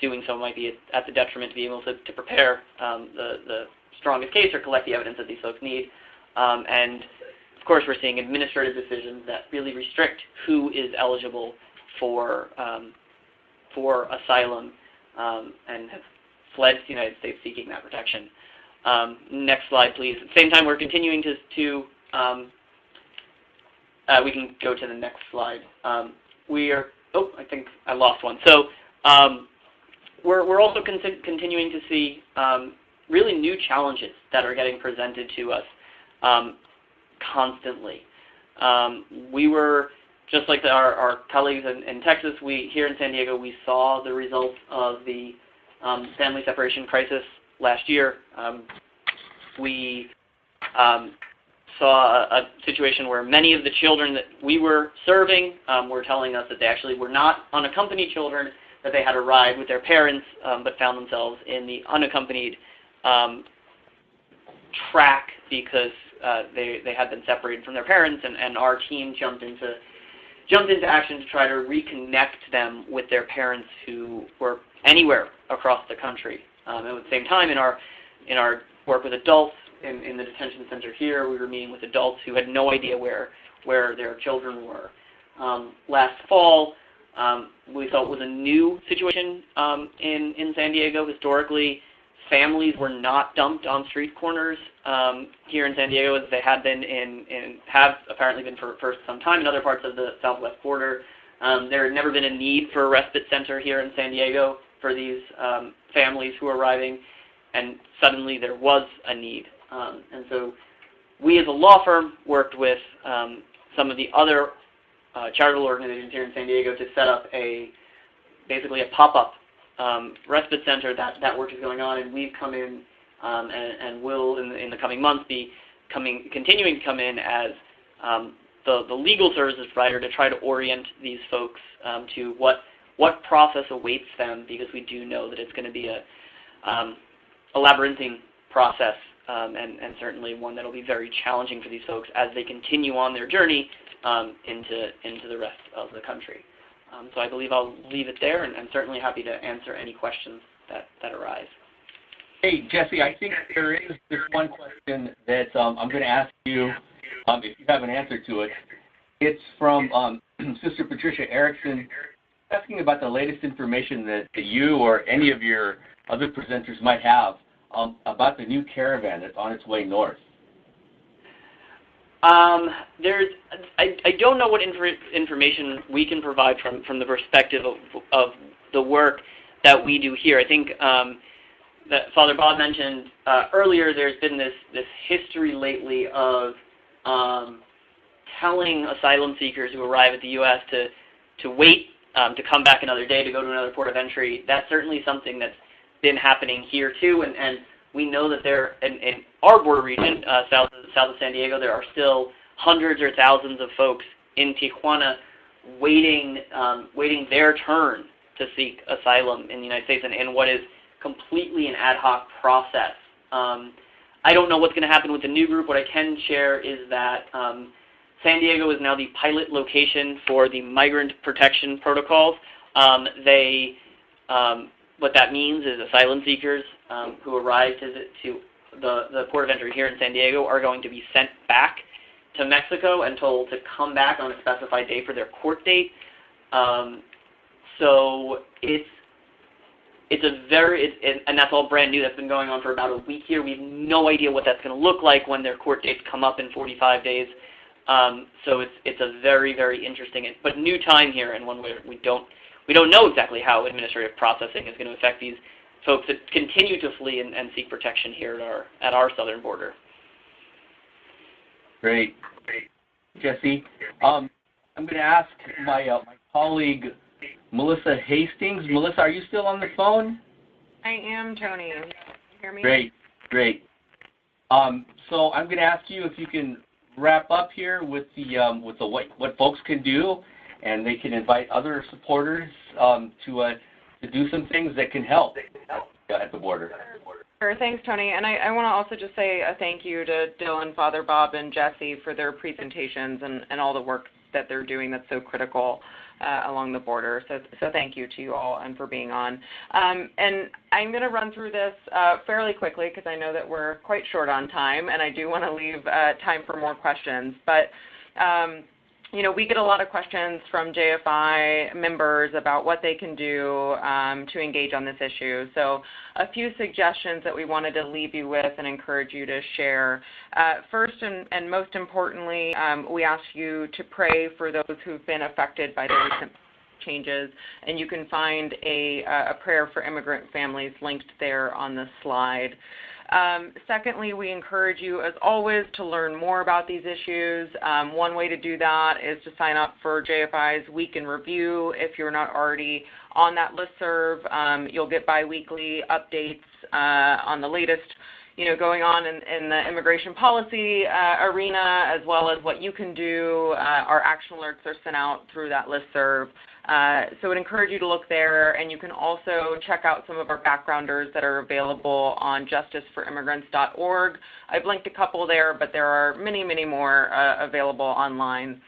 doing so might be at the detriment to be able to prepare the strongest case or collect the evidence that these folks need. And of course, we're seeing administrative decisions that really restrict who is eligible for asylum and have fled to the United States seeking that protection. Next slide, please. At the same time, we're continuing to we can go to the next slide. I think I lost one. So we're also continuing to see really new challenges that are getting presented to us constantly. We were, just like our colleagues in Texas, here in San Diego, we saw the results of the family separation crisis last year. We saw a situation where many of the children that we were serving were telling us that they actually were not unaccompanied children, that they had arrived with their parents but found themselves in the unaccompanied track because they had been separated from their parents, and our team jumped into action to try to reconnect them with their parents who were anywhere across the country. And at the same time, in our work with adults in the detention center here, we were meeting with adults who had no idea where their children were. Last fall, we thought it was a new situation in San Diego. Historically, families were not dumped on street corners here in San Diego, as they had been have apparently been for some time in other parts of the southwest border. There had never been a need for a respite center here in San Diego for these families who were arriving, and suddenly there was a need. And so we as a law firm worked with some of the other charitable organizations here in San Diego to set up basically a pop-up respite center. That work is going on, and we've come in and will in the coming months be continuing to come in as the legal services provider to try to orient these folks to what process awaits them, because we do know that it's going to be a labyrinthine process, and certainly one that will be very challenging for these folks as they continue on their journey into the rest of the country. So I believe I'll leave it there, and I'm certainly happy to answer any questions that arise.
Hey, Jesse, I think there is this one question that I'm going to ask you if you have an answer to it. It's from Sister Patricia Erickson, asking about the latest information that you or any of your other presenters might have about the new caravan that's on its way north.
I don't know what information we can provide from the perspective of the work that we do here. I think that Father Bob mentioned earlier, there's been this history lately of telling asylum seekers who arrive at the U.S. to wait, to come back another day, to go to another port of entry. That's certainly something that's been happening here too, and we know that there in our border region, south of San Diego, there are still hundreds or thousands of folks in Tijuana waiting their turn to seek asylum in the United States, and what is completely an ad hoc process. I don't know what's going to happen with the new group. What I can share is that San Diego is now the pilot location for the migrant protection protocols. What that means is asylum seekers who arrive to the port of entry here in San Diego are going to be sent back to Mexico and told to come back on a specified day for their court date. So and that's all brand new. That's been going on for about a week here. We have no idea what that's going to look like when their court dates come up in 45 days. So it's a very, very interesting but new time here, and one where we don't know exactly how administrative processing is going to affect these folks that continue to flee and seek protection here at our southern border.
Great, Jesse. I'm going to ask my colleague Melissa Hastings. Melissa, are you still on the phone?
I am, Tony. Can you hear me?
Great. So I'm going to ask you if you can wrap up here with the what folks can do, and they can invite other supporters to do some things that can help at the border.
Sure. Thanks, Tony. And I want to also just say a thank you to Dylan, Father Bob, and Jesse for their presentations and all the work that they're doing that's so critical along the border. So thank you to you all and for being on. And I'm going to run through this fairly quickly because I know that we're quite short on time, and I do want to leave time for more questions. But we get a lot of questions from JFI members about what they can do to engage on this issue. So a few suggestions that we wanted to leave you with and encourage you to share. First and most importantly, we ask you to pray for those who've been affected by the recent changes, and you can find a prayer for immigrant families linked there on the slide. Secondly, we encourage you, as always, to learn more about these issues. One way to do that is to sign up for JFI's Week in Review. If you're not already on that listserv, you'll get biweekly updates on the latest going on in the immigration policy arena, as well as what you can do. Our action alerts are sent out through that listserv. So I'd encourage you to look there, and you can also check out some of our backgrounders that are available on justiceforimmigrants.org. I've linked a couple there, but there are many, many more available online.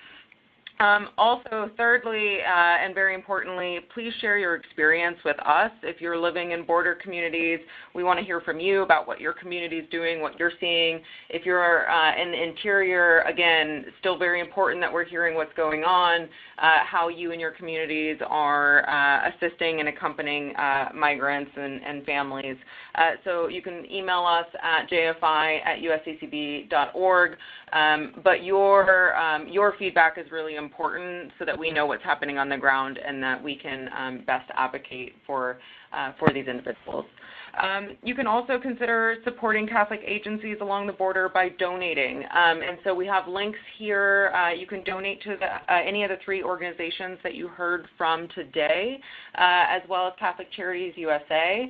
Also, thirdly, and very importantly, please share your experience with us. If you're living in border communities, we want to hear from you about what your community is doing, what you're seeing. If you're in the interior, again, still very important that we're hearing what's going on, how you and your communities are assisting and accompanying migrants and families. So you can email us at jfi@usccb.org. But your feedback is really important so that we know what's happening on the ground and that we can best advocate for these individuals. You can also consider supporting Catholic agencies along the border by donating. And so we have links here. You can donate to any of the three organizations that you heard from today, as well as Catholic Charities USA.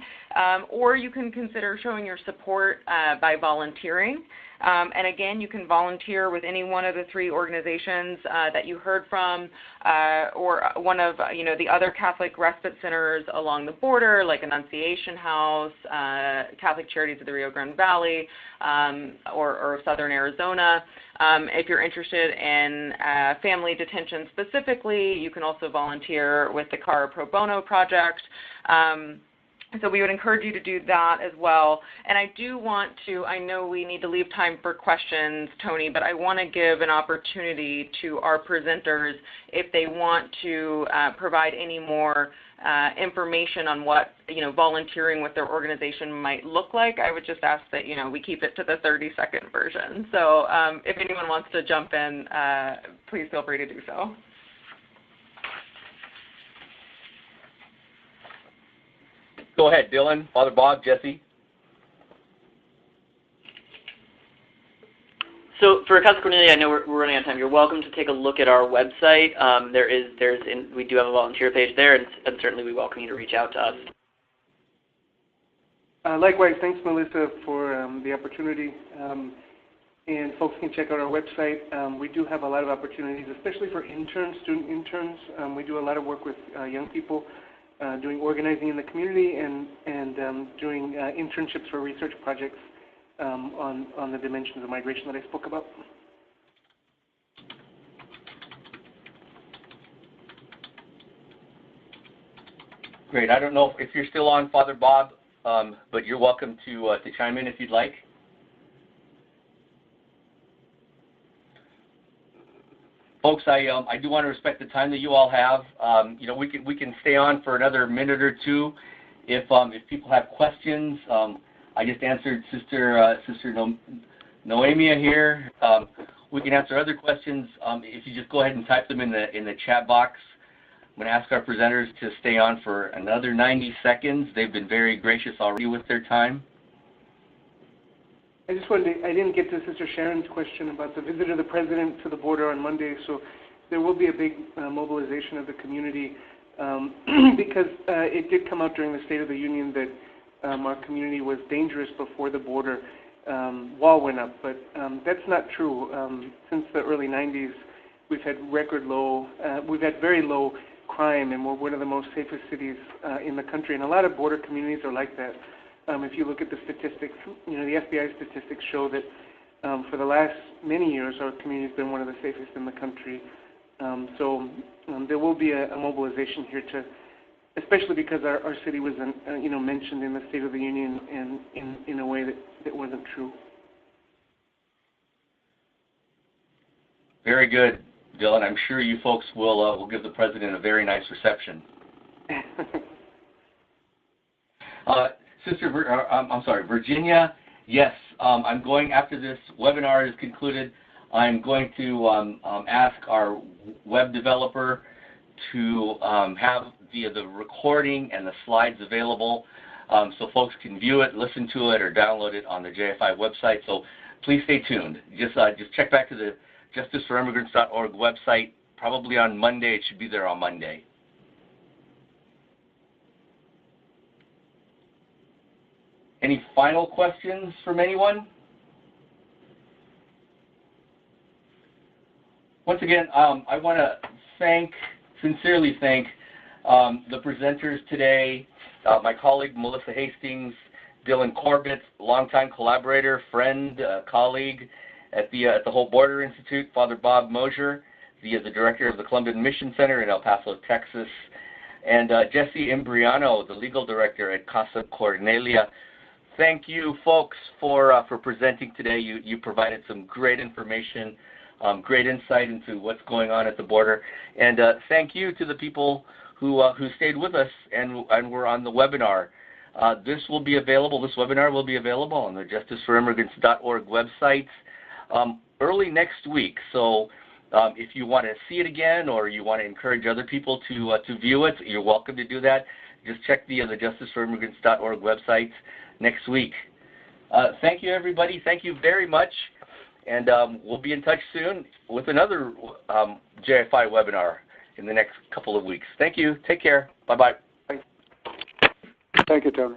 Or you can consider showing your support by volunteering. And again, you can volunteer with any one of the three organizations that you heard from, or one of the other Catholic respite centers along the border, like Annunciation House, Catholic Charities of the Rio Grande Valley, or Southern Arizona. If you're interested in family detention specifically, you can also volunteer with the Cara Pro Bono Project. So we would encourage you to do that as well. And I know we need to leave time for questions, Tony, but I want to give an opportunity to our presenters if they want to provide any more information on what, volunteering with their organization might look like. I would just ask that, we keep it to the 30-second version. So if anyone wants to jump in, please feel free to do so.
Go ahead, Dylan, Father Bob, Jesse.
So for Casa Cornelia, I know we're running out of time. You're welcome to take a look at our website. We do have a volunteer page there, and certainly we welcome you to reach out to us.
Likewise, thanks, Melissa, for the opportunity. And folks can check out our website. We do have a lot of opportunities, especially for student interns. We do a lot of work with young people. Doing organizing in the community and doing internships for research projects on the dimensions of migration that I spoke about.
Great. I don't know if you're still on, Father Bob, but you're welcome to chime in if you'd like. Folks, I do want to respect the time that you all have. We can stay on for another minute or two if people have questions, I just answered Sister Noemia here. We can answer other questions. If you just go ahead and type them in the chat box. I'm going to ask our presenters to stay on for another 90 seconds. They've been very gracious already with their time.
I didn't get to Sister Sharon's question about the visit of the President to the border on Monday, so there will be a big mobilization of the community because it did come out during the State of the Union that our community was dangerous before the border wall went up, but that's not true. Since the early 90s, we've had very low crime, and we're one of the most safest cities in the country, and a lot of border communities are like that. If you look at the statistics, the FBI statistics show that for the last many years, our community has been one of the safest in the country. So there will be a mobilization here especially because our city was, mentioned in the State of the Union and in a way that wasn't true.
Very good, Dylan. I'm sure you folks will give the President a very nice reception. Virginia, yes, I'm going, after this webinar is concluded, I'm going to ask our web developer to have the recording and the slides available so folks can view it, listen to it, or download it on the JFI website. So please stay tuned. Just check back to the justiceforimmigrants.org website, probably on Monday. It should be there on Monday. Any final questions from anyone? Once again, I want to sincerely thank the presenters today, my colleague Melissa Hastings, Dylan Corbett, longtime collaborator, friend, colleague at the Hope Border Institute, Father Bob Mosier, the director of the Columban Mission Center in El Paso, Texas, and Jesse Imbriano, the legal director at Casa Cornelia. Thank you, folks, for presenting today. You provided some great information, great insight into what's going on at the border, and thank you to the people who stayed with us and were on the webinar. This webinar will be available on the justiceforimmigrants.org website early next week. So if you want to see it again or you want to encourage other people to view it, you're welcome to do that. Just check the justiceforimmigrants.org website next week. Thank you, everybody. Thank you very much. And we'll be in touch soon with another JFI webinar in the next couple of weeks. Thank you. Take care. Bye-bye.
Thank you, Tony.